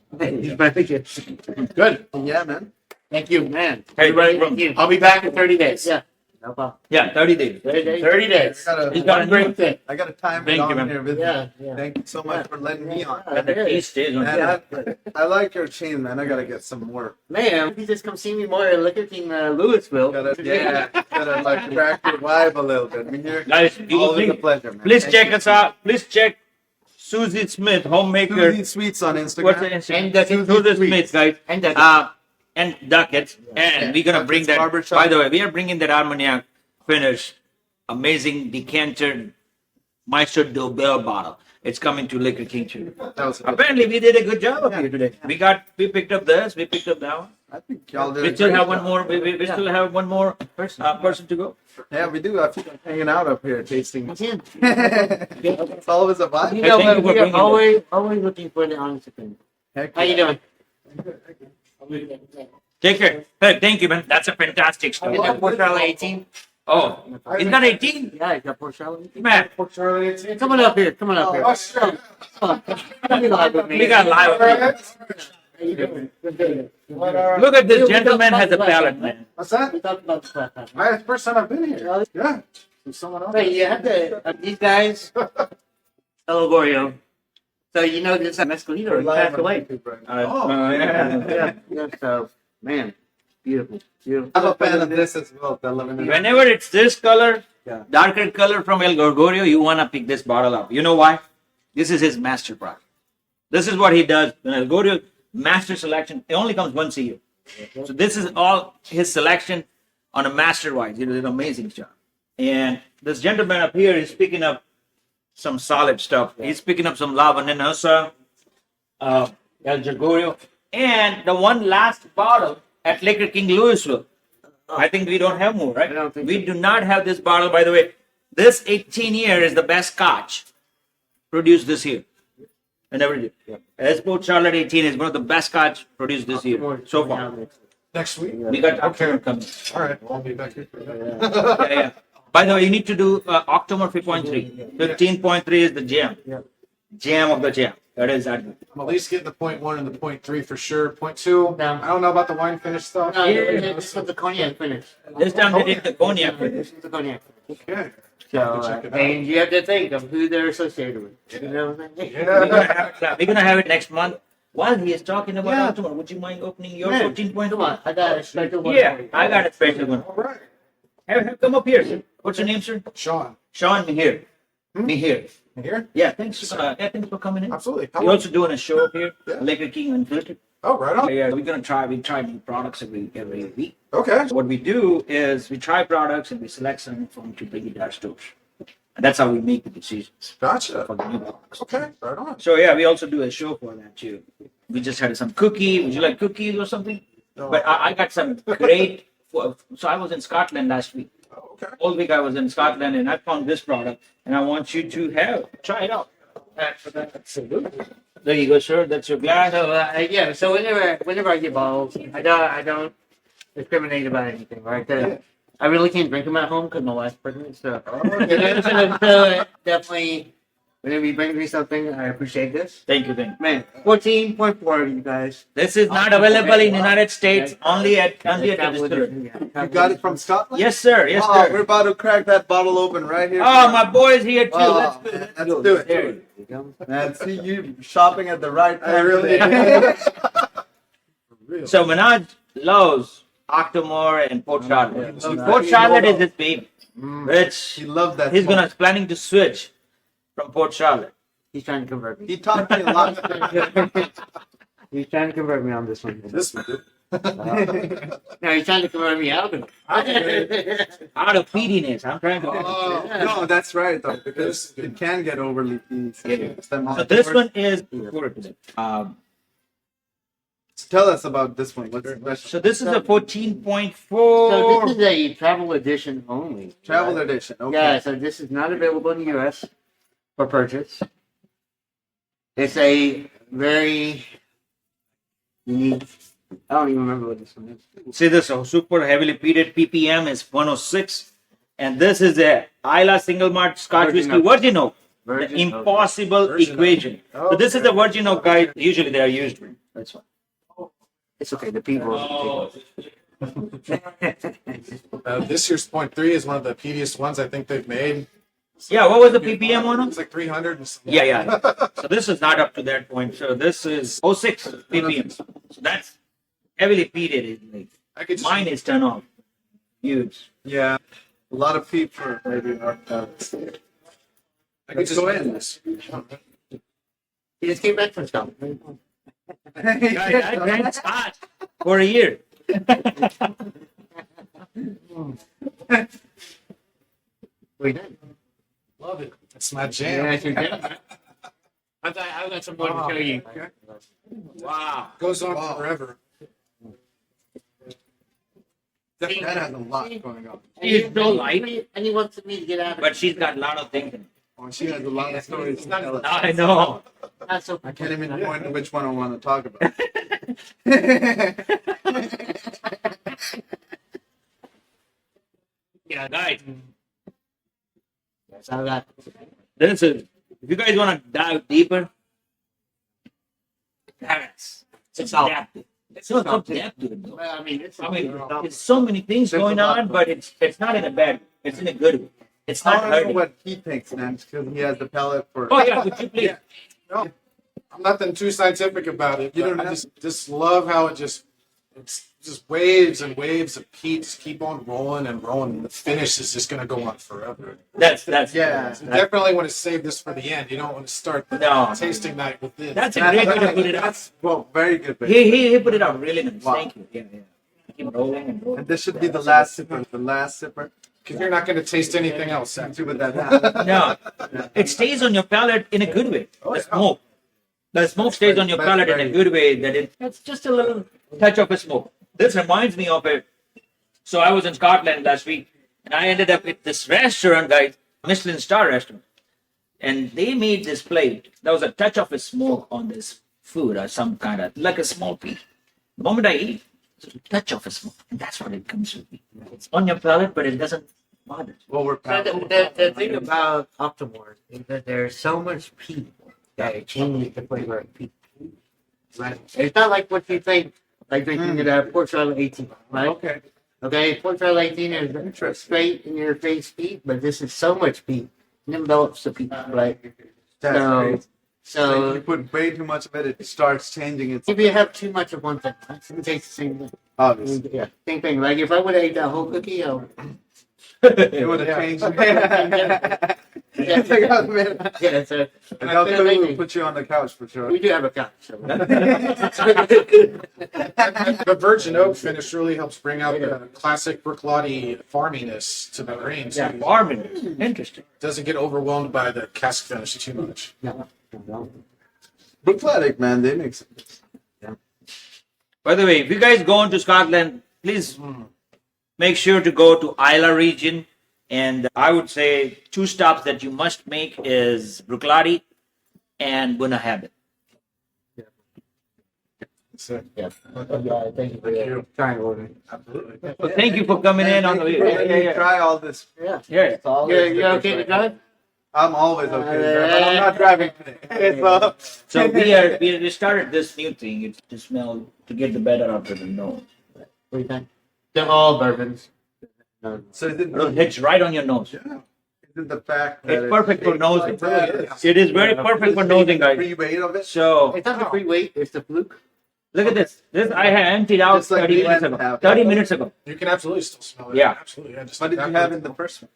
Good. Yeah, man. Thank you. Man. Hey, Everybody, I'll be back in 30 days. Yeah. No problem. Yeah, 30 days. 30 days. He's got a One great thing. I got a time Thank you, on man. here with Yeah. you. Yeah. Thank you so much for letting me on. And the taste stays on. Man, I like your chain, man. I gotta get some more. Man, you just come see me more at Liquor King Louisville. Gotta like crack your vibe a little bit. I here. Guys, Always a pleasure, man. please Thank check you. us out. Please check Susie Smith, homemaker. Susie Sweets on Instagram. What's the Instagram? And Duckets. Susie Smith, guys. And Duckets. And Duckets. And we're gonna bring Duckets that. Barbershop. By the way, we are bringing that Armagnac finish, amazing decanter Maestro Dobel bottle. It's coming to Liquor King too. That was Apparently, we did a good job up here today. We picked up this. We picked up that one. I think y'all did. We a still great have one job. more. We still have one more person to go. Yeah, we do. I feel like hanging out up here tasting. That's him. It's always a vibe. You Hey, know thank you what? for We bringing are always looking for the honest opinion. Heck How you yeah. doing? Take care. Hey, thank you, man. That's a fantastic Is story. that Port Charlotte 18? Oh, is that 18? Yeah, is that Port Charlotte 18? Man, Come on up here. Come on up here. Come on. Come be live with me. we got live. How you doing? Look at this gentleman has a palate, man. What's that? We talked about this last time. It's the first time I've been here. Yeah. There's someone else. Wait, you have to, these guys, hello, Gorio. So, you know, this Mescalito, he passed away. Yeah, so, man, beautiful, beautiful. I'm a fan of this as well. The lemon. Whenever it's this color, Yeah. darker color from El Gorgorio, you want to pick this bottle up. You know why? This is his master product. This is what he does. When El Gorgorio master selection, it only comes once a year. So this is all his selection on a master wise. He did an amazing job. And this gentleman up here is picking up some solid stuff. He's picking up some La Venenosa, El Gorgorio, and the one last bottle at Liquor King Louisville. I think we don't have more, right? I don't think We do not have this bottle, by the way. This 18 year is the best scotch produced this year. And every year. Esport Charlotte 18 is one of the best scotch produced this year so far. Next week. We got October coming. All right. I'll be back here for that. Yeah. By the way, you need to do October 15.3. 15.3 is the jam. Jam of the jam. That is that. I'm at least getting the 0.1 and the 0.3 for sure. 0.2. No. I don't know about the wine finish stuff. No, Yeah. this is the cognac finish. This time they did the cognac. This is the cognac. Okay. So, check it out. and you have to think of who they're associated with. You know what I'm saying? We're gonna have it next month. While he is talking about Yeah. October, would you mind opening your Man, 14.1? Come on, I got a special one. Yeah, for you. I got a special one. All right. Have come up here, sir. What's your name, sir? Sean. Sean Mihir. Mihir. You here? Yeah, thanks for coming in. Absolutely. How You're much? also doing a show up here, Yeah. Liquor King Unfiltered. Oh, right on. Yeah, we try new products every week. Okay. So what we do is we try products and we select some from to bring it to our stores. And that's how we make the decisions Gotcha. for the new products. Okay, right on. So yeah, we also do a show for that too. We just had some cookie. Would you like cookies or something? But I got some great. So I was in Scotland last week. Oh, okay. All week I was in Scotland and I found this product and I want you to try it out. Absolutely. There you go, sir. That's your glass. So yeah, so whenever I get bottles, I don't discriminate about anything, right? I really can't drink them at home because my wife's pregnant. So, so definitely, whenever you bring me something, I appreciate this. Thank you. Man, 14.4, you guys. This is not available in the United States. Only at the distillery. You got it from Scotland? Yes, sir. Yes, Oh, sir. we're about to crack that bottle open right here. Oh, my boy's here too. Oh, Let's man, do let's do it. There. Man, see you shopping at the right time. I really So Manoj loves Octomore and Port Charlotte. Yeah. Port Charlotte is his baby, which He loved that. he's smoke. planning to switch from Port Charlotte. He's trying to convert me. He taught me a lot. He's trying to convert me on this one. This one, dude. No, he's trying to convert me out of it. Out of peatiness, I'm trying to. Oh, No, that's right though, because it can get overly easy. So this one is. Tell us about this one. What's special? So this is a 14.4. So this is a travel edition only. Travel right? edition. Okay. Yeah, so this is not available in the US for purchase. It's a very unique. I don't even remember what this one is. See this super heavily peated ppm is 106, and this is a Isla single malt Scotch Virgin whiskey oak. virgin oak. Virgin The impossible Virgin oak. equation. So this is the virgin oak, guys. Usually they are used. That's why. It's okay. The people. This year's point 3 is one of the peatiest ones I think they've made. Yeah, what was the ppm on them? It's like 300 and something. Yeah. So this is not up to that point. So this is 06 ppm. So that's heavily peated. I could just, Mine is 10 off. Huge. Yeah. A lot of people maybe are. I could just go in. this. He just came back from Scotland. Guys, I drank Scotch for a year. We did. Love it. It's my Yeah, jam. I think I've got some more to show you. Wow. Goes on forever. That has a lot going on. She's so light, And he wants me to get out of but she's got a lot of things in it. Oh, she has a lot of stories to tell us. I know. Not so I can't even point which one I want to talk about. Yeah, guys. So I got This is, if you guys want to dive deeper, that's it's all- depth. It's not some depth to it, though. well, I mean, it's There's so many things going on, but it's not in a bad. It's in a good way. It's I not want to know hurting. what he thinks, man, because he has the palate for. Oh yeah, would you please? Yeah. No, I'm nothing too scientific about it. You don't I have just love how it's just waves and waves of peat just keep on rolling and rolling. And the finish is just gonna go on forever. That's Yeah. You definitely want to save this for the end. You don't want to start the No. tasting night with this. That's a great way to put it out. That's well, very good. Babe. He put it out really nice. Wow. Thank you. Yeah. Keep rolling and rolling. And this should be the last sipper. The last sipper. Because you're not going to taste anything else. See what that happens. No, it stays on your palate in a good way. The smoke. The smoke stays on your That's palate in a very- good way. It's just a little touch of a smoke. This reminds me of it. So I was in Scotland last week, and I ended up at this restaurant, guys, Michelin star restaurant, and they made this plate. There was a touch of a smoke on this food, or some kind of like a small piece. The moment I eat, there's a touch of a smoke, and that's what it comes with. It's on your palate, but it doesn't bother. So Overpowered. the thing about Optimore is that there's so much peat that it changes the flavor of peat. Right? It's not like what you think, like drinking it at Port Charlotte 18, right? Okay. Okay, Port Charlotte 18 is straight in your face peat, but this is so much peat. It envelops the peat, right? That's So- great. So if you So put way too much of it, it starts changing its. if you have too much of one thing, it tastes the same thing. Obviously, Yeah, same thing. Like if I would have ate that whole cookie, it would have changed. Check out the man. Yeah, so And I'll put you on the couch for sure. we do have a couch. So. The virgin oak finish really helps bring out the classic Brooklotti farminess to the grains. Yeah, It Barman. Interesting. doesn't get overwhelmed by the cask finish too much. Brooklotic, man, they make sense. By the way, if you guys go into Scotland, please make sure to go to Isla region. And I would say 2 stops that you must make is Bruichladdich and Bunnahabhain. So, Yeah. Thank you for your trying order. absolutely. So thank you for coming in on the You try all this. Yeah. yeah. It's always You're okay to different. drive? I'm always okay to drive, but I'm not driving today. So, So we started this new thing. It's to smell to get the better out of the nose. What do you think? They're all bourbons. so is it, It's right on your nose. is it the fact that It's perfect for nosing. like that? It is very perfect for nosing, guys. Free weight of it? So It's not the free weight, it's the fluke. look at this. This I had emptied out Just like 30 we minutes went ago. half. 30 minutes ago. You can absolutely still smell it. Yeah. Absolutely. Yeah, just What did you have in the first one?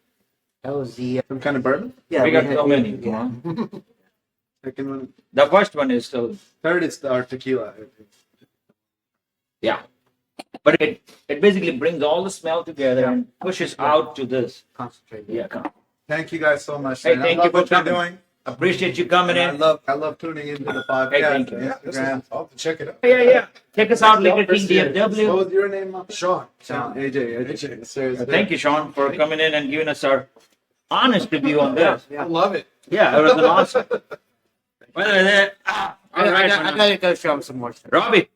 That was the. Some kind of bourbon? Yeah, We got had- so many. Yeah. Second one. The first one is still Third is our tequila. yeah. But it basically brings all the smell together and pushes out to this. Concentrated. Yeah, come on. Thank you guys so much. Hey, man. thank I love you for what you're coming. doing. Appreciate you coming And in. I love tuning into the podcast. Hey, thank you. and Yeah, this is, Instagram. I'll have to check it out. Yeah. Check us out, Liquor King What DFW. was your name? Mom? Sean. Sean. AJ. Seriously. Thank you, Sean, for coming in and giving us our honest review on this. I love it. Yeah, it was an awesome. Well, all I right, gotta go show him some more stuff. Robbie,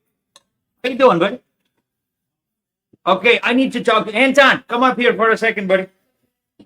how you doing, buddy? Okay, I need to talk to Anton. Come up here for a second, buddy.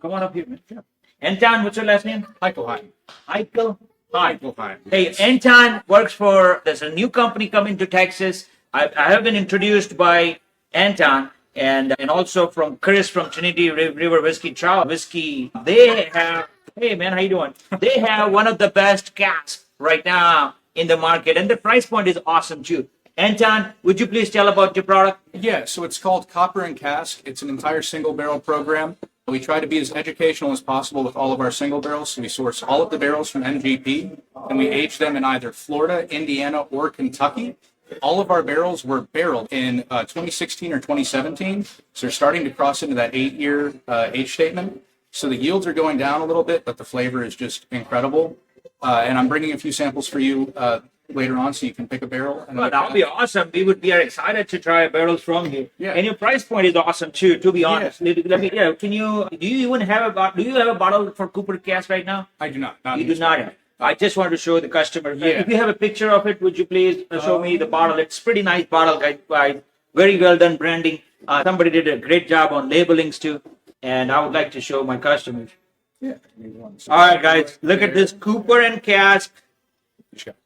Come on up here, man. Yeah. Anton, what's your last name? Eichelheim. Eichel. Hi. Eichelheim. Hey, Anton works for. There's a new company coming to Texas. I have been introduced by Anton and also from Chris from Trinity River Whiskey Trout Whiskey. They have. Hey, man, how you doing? They have one of the best casks right now in the market, and the price point is awesome too. Anton, would you please tell about your product? Yeah, so it's called Copper and Cask. It's an entire single barrel program. We try to be as educational as possible with all of our single barrels. So we source all of the barrels from MGP and we age them in either Florida, Indiana, or Kentucky. All of our barrels were barreled in 2016 or 2017. So they're starting to cross into that 8-year age statement. So the yields are going down a little bit, but the flavor is just incredible. And I'm bringing a few samples for you later on so you can pick a barrel. And Well, that'll be awesome. We are excited to try barrels from you. Yeah. And your price point is awesome too. To be honest, let me. Yeah, can you? Do you even have a? Do you have a bottle for Cooper Cask right now? I do not. You do not have. I just wanted to show the customer. Yeah. If you have a picture of it, would you please show me the bottle? It's pretty nice bottle, guys. Very well done branding. Somebody did a great job on labelings too, and I would like to show my customers. Yeah. All right, guys, look at this Cooper and Cask.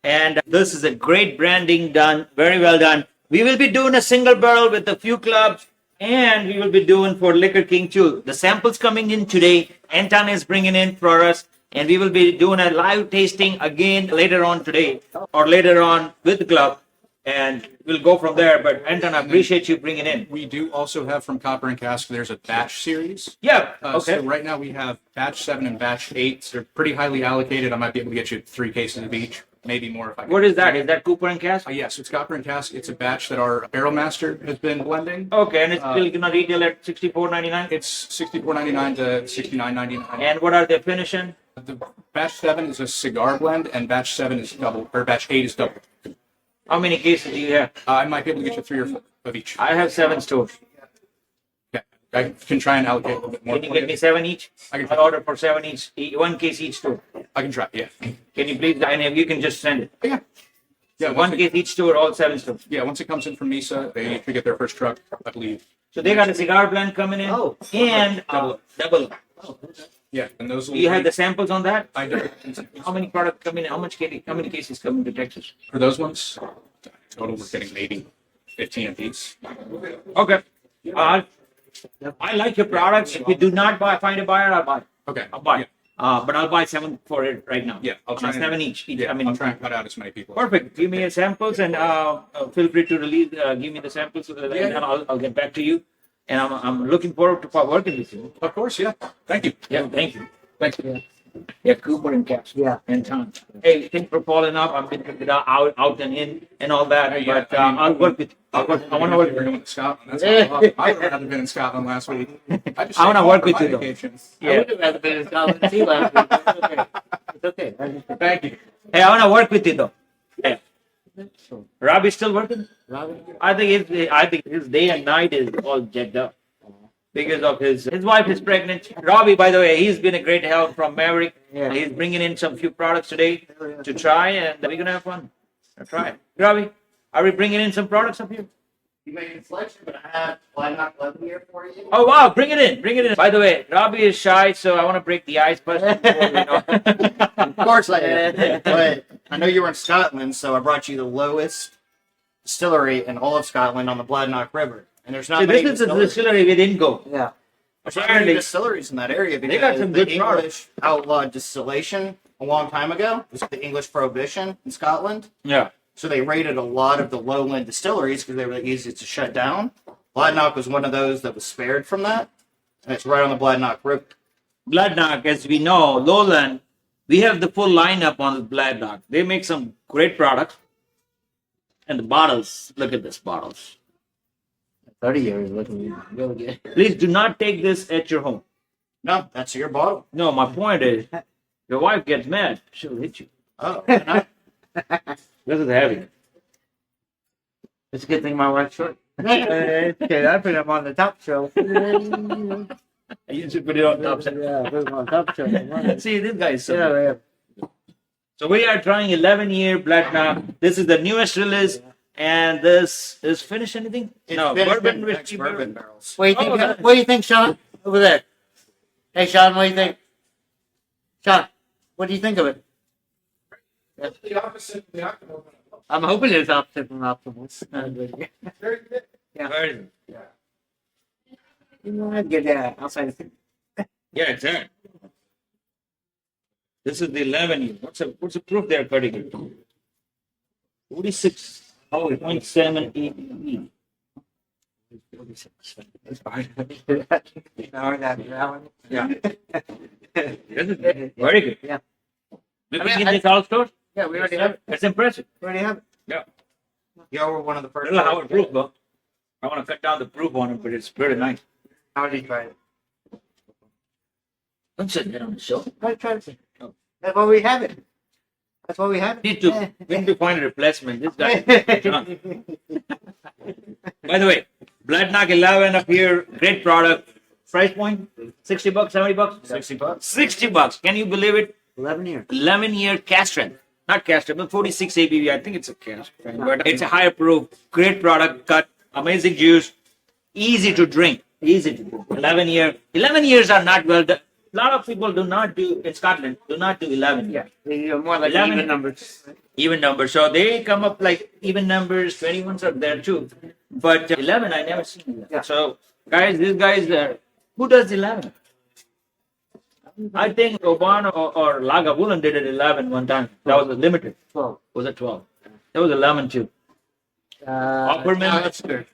And this is a great branding done, very well done. We will be doing a single barrel with a few clubs, and we will be doing for Liquor King too. The samples coming in today, Anton is bringing in for us, and we will be doing a live tasting again later on today or later on with the club, and we'll go from there. But Anton, I appreciate you bringing in. We do also have from Copper and Cask, there's a batch series. Yeah, okay. So right now we have batch 7 and batch 8. They're pretty highly allocated. I might be able to get you 3 cases of each, maybe more if I can. What is that? Is that Cooper and Cask? Yes, it's Copper and Cask. It's a batch that our barrel master has been blending. Okay, and it's still gonna retail at $64.99. It's $64.99 to $69.99. And what are they finishing? The batch 7 is a cigar blend, and batch 7 is double, or batch 8 is double. How many cases do you have? I might be able to get you 3 or 4 of each. I have 7 stores. Yeah, I can try and allocate a little bit more. Can you get me 7 each? I can I'll try. order for 7 each, 1 case each store. I can try. Yeah. Can you please? And if you can just send it. Yeah. Yeah. So 1 case each store, all 7 stores. Yeah. Once it comes in from Mesa, they usually get their first truck, I believe. So they got a cigar blend coming in. Oh. And double. Yeah, and those will Do you have be- the samples on that? I do. How many products come in? How many cases come into Texas? For those ones, total we're getting maybe 15 apiece. Okay. I like your products. If you do not find a buyer, I'll buy. Okay. I'll buy. Yeah. But I'll buy 7 for it right now. Yeah, I'll try and- 7 each. Yeah, I mean, I'll try and cut out as many people. perfect. Give me your samples and feel free to release. Give me the samples so that and I'll get back to you. And I'm looking forward to working with you. Of course, yeah. Thank you. Yeah, thank you. Thank you. Yeah, Cooper and Cash. Yeah. And Tom. Hey, thanks for following up. I've been checking it out and in and all that. Yeah, But I mean, I'll work with you. I want to work with you. in Scotland. That's not a lot. I would have been in Scotland last week. I just I wanna stayed home work for with my you, though. vacation. I Yeah. would have rather been in Scotland too last week. It's okay. It's okay. Thank you. Hey, I want to work with you though. Hey. Robbie's still working? Robin? I think his day and night is all jacked up because of his wife is pregnant. Robbie, by the way, he's been a great help from Maverick. Yeah. He's bringing in some few products today to try, and we're gonna have fun. Try it, Robbie. Are we bringing in some products up here? You make a selection, but I have Blind Knock 11 here for you. Oh wow, bring it in, bring it in. By the way, Robbie is shy, so I want to break the ice first. Before we know. Of course I am. But I know you were in Scotland, so I brought you the lowest distillery in all of Scotland on the Bladnoch River. And there's not So many this is the distilleries. distillery we didn't go. Yeah. There's not many distilleries in that area because got some the good products. English outlawed distillation a long time ago. It was the English Prohibition in Scotland. Yeah. So they raided a lot of the lowland distilleries because they were the easiest to shut down. Bladnoch was one of those that was spared from that. And it's right on the Bladnoch River. Bladnoch, as we know, Lowland, we have the full lineup on the Bladnoch. They make some great products. And the bottles, look at this bottles. 30 years looking really good. Please do not take this at your home. No, that's your bottle. No, my point is, your wife gets mad, she'll hit you. Oh, no. This is heavy. It's a good thing my wife's short. It's okay. I put him on the top shelf. You should put it on top. Yeah, put him on top shelf. See, this guy is so Yeah, good. yeah. So we are trying 11-year Bladnoch. This is the newest release. And this is finished anything? It's No, finished bourbon in whiskey bourbon bourbon. barrels. What do you think? Oh, nice. What do you think, Sean? Over there. Hey, Sean, what do you think? Sean, what do you think of it? The opposite of the optimal. I'm hoping it's opposite from optimal. Very good. Very good. You know, I'd get that outside of Yeah, exactly. This is the 11-year. What's the proof they're cutting it? 46.7 ABV. Yeah. This is very good. Yeah. We've I mean, been in this all store. Yeah, we already have it. It's impressive. We already have it. Yeah. Y'all were one of the I first. don't know how it proof though. I want to cut down the proof on it, but it's pretty nice. How did you try it? Don't say that on the show. How did you try it? That's why we have it. That's why we have it. We need to find a replacement. This guy. By the way, Bladnoch 11 up here, great product. Price point, $60, $70? $60. $60. Can you believe it? 11 years. 11-year cast strength. Not cast strength, but 46 ABV. I think it's a cast strength, but it's a higher proof. Great product, cut, amazing juice, easy to drink. Easy to drink. 11 year. 11 years are not well done. A lot of people do not do, in Scotland, do not do 11 years. They're more like 11. even numbers. Even numbers. So they come up like even numbers, 21s are there too. But 11, I never seen 11. Yeah. So guys, these guys, who does 11? I think Oban or Lagavulin did it 11 one time. That was a limited. 12. Was it 12? That was 11 too. Opperman. That's good.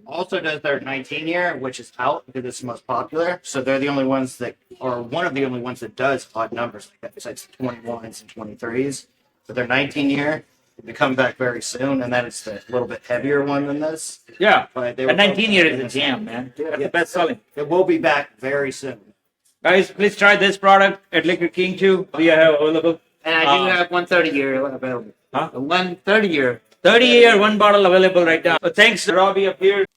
Also does their 19 year, which is out because it's the most popular. So they're the only ones that, or one of the only ones that does odd numbers like that, besides 21s and 23s. But their 19 year, they come back very soon, and that is the little bit heavier one than this. Yeah. But they A were 19 year is a jam, man. That's the best selling. It will be back very soon. Guys, please try this product at Liquor King too. We have available. And I do have 130 year available. Huh? A 130 year. 30-year, one bottle available right now. So thanks, Robbie, up here.